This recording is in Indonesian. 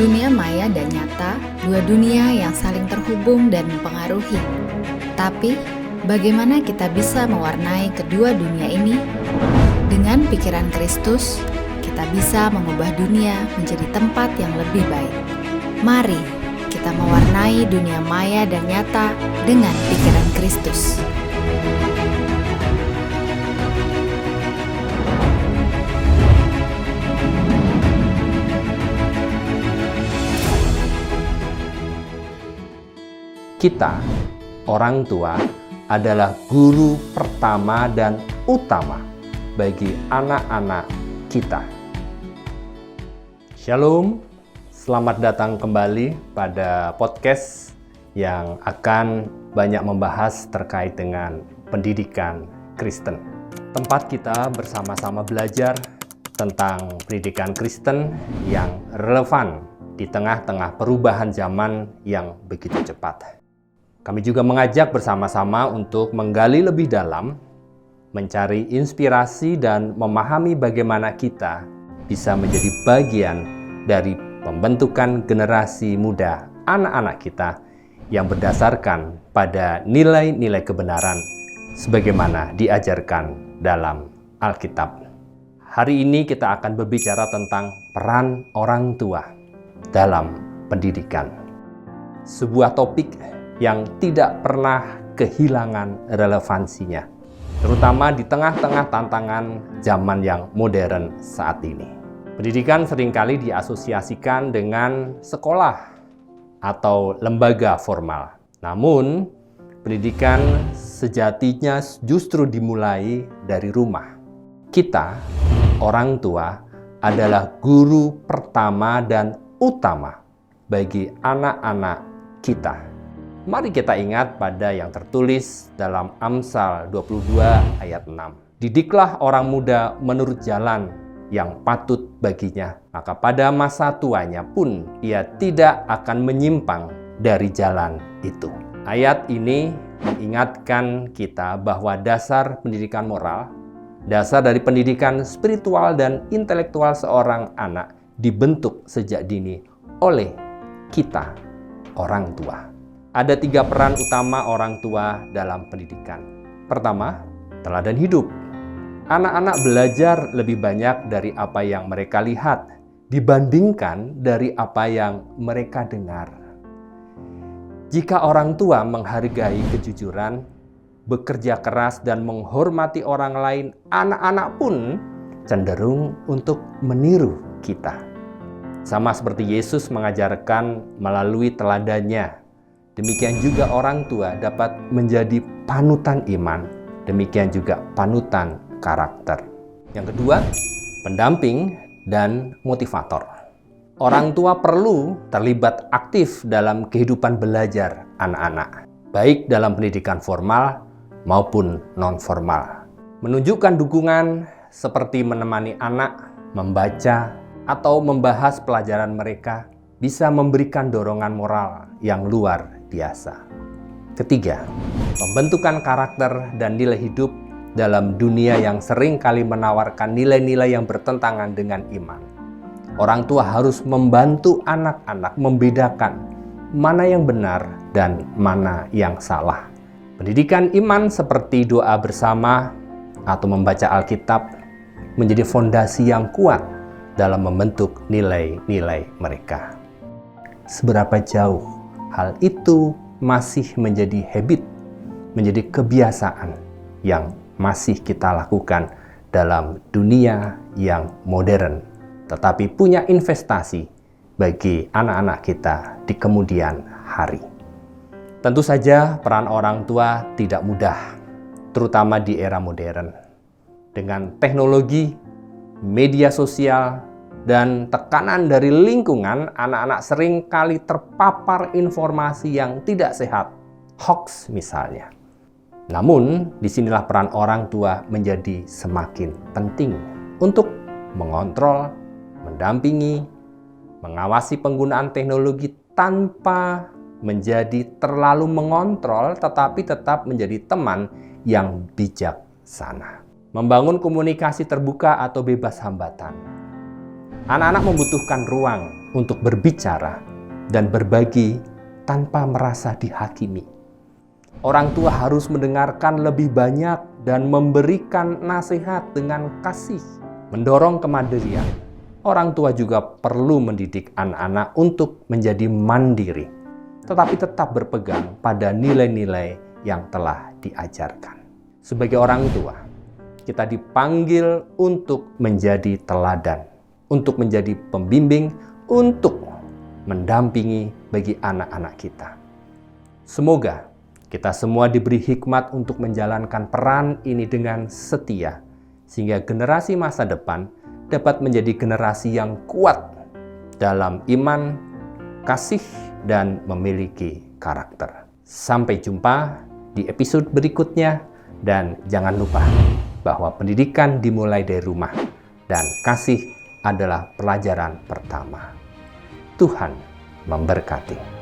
Dunia maya dan nyata, dua dunia yang saling terhubung dan mempengaruhi. Tapi, bagaimana kita bisa mewarnai kedua dunia ini? Dengan pikiran Kristus, kita bisa mengubah dunia menjadi tempat yang lebih baik. Mari kita mewarnai dunia maya dan nyata dengan pikiran Kristus. Kita, orang tua, adalah guru pertama dan utama bagi anak-anak kita. Shalom, selamat datang kembali pada podcast yang akan banyak membahas terkait dengan pendidikan Kristen. Tempat kita bersama-sama belajar tentang pendidikan Kristen yang relevan di tengah-tengah perubahan zaman yang begitu cepat. Kami juga mengajak bersama-sama untuk menggali lebih dalam, mencari inspirasi dan memahami bagaimana kita bisa menjadi bagian dari pembentukan generasi muda anak-anak kita yang berdasarkan pada nilai-nilai kebenaran sebagaimana diajarkan dalam Alkitab. Hari ini kita akan berbicara tentang peran orang tua dalam pendidikan. Sebuah topik yang tidak pernah kehilangan relevansinya, terutama di tengah-tengah tantangan zaman yang modern saat ini. Pendidikan seringkali diasosiasikan dengan sekolah atau lembaga formal. Namun, pendidikan sejatinya justru dimulai dari rumah. Kita, orang tua, adalah guru pertama dan utama bagi anak-anak kita. Mari kita ingat pada yang tertulis dalam Amsal 22 ayat 6. Didiklah orang muda menurut jalan yang patut baginya, maka pada masa tuanya pun ia tidak akan menyimpang dari jalan itu. Ayat ini mengingatkan kita bahwa dasar pendidikan moral, dasar dari pendidikan spiritual dan intelektual seorang anak dibentuk sejak dini oleh kita, orang tua. Ada 3 peran utama orang tua dalam pendidikan. Pertama, teladan hidup. Anak-anak belajar lebih banyak dari apa yang mereka lihat dibandingkan dari apa yang mereka dengar. Jika orang tua menghargai kejujuran, bekerja keras dan menghormati orang lain, anak-anak pun cenderung untuk meniru kita. Sama seperti Yesus mengajarkan melalui teladannya. Demikian juga orang tua dapat menjadi panutan iman, demikian juga panutan karakter. Yang kedua, pendamping dan motivator. Orang tua perlu terlibat aktif dalam kehidupan belajar anak-anak, baik dalam pendidikan formal maupun non-formal. Menunjukkan dukungan seperti menemani anak, membaca, atau membahas pelajaran mereka bisa memberikan dorongan moral yang luar biasa. Ketiga, pembentukan karakter dan nilai hidup dalam dunia yang sering kali menawarkan nilai-nilai yang bertentangan dengan iman. Orang tua harus membantu anak-anak membedakan mana yang benar dan mana yang salah. Pendidikan iman seperti doa bersama atau membaca Alkitab menjadi fondasi yang kuat dalam membentuk nilai-nilai mereka. Seberapa jauh hal itu masih menjadi habit, menjadi kebiasaan yang masih kita lakukan dalam dunia yang modern, tetapi punya investasi bagi anak-anak kita di kemudian hari. Tentu saja peran orang tua tidak mudah, terutama di era modern. Dengan teknologi, media sosial, dan tekanan dari lingkungan, anak-anak sering kali terpapar informasi yang tidak sehat, hoax misalnya. Namun, disinilah peran orang tua menjadi semakin penting untuk mengontrol, mendampingi, mengawasi penggunaan teknologi tanpa menjadi terlalu mengontrol, tetapi tetap menjadi teman yang bijaksana. Membangun komunikasi terbuka atau bebas hambatan. Anak-anak membutuhkan ruang untuk berbicara dan berbagi tanpa merasa dihakimi. Orang tua harus mendengarkan lebih banyak dan memberikan nasihat dengan kasih, mendorong kemandirian. Orang tua juga perlu mendidik anak-anak untuk menjadi mandiri, tetapi tetap berpegang pada nilai-nilai yang telah diajarkan. Sebagai orang tua, kita dipanggil untuk menjadi teladan, untuk menjadi pembimbing, untuk mendampingi bagi anak-anak kita. Semoga kita semua diberi hikmat untuk menjalankan peran ini dengan setia, sehingga generasi masa depan dapat menjadi generasi yang kuat dalam iman, kasih, dan memiliki karakter. Sampai jumpa di episode berikutnya, dan jangan lupa bahwa pendidikan dimulai dari rumah, dan kasih adalah pelajaran pertama. Tuhan memberkati.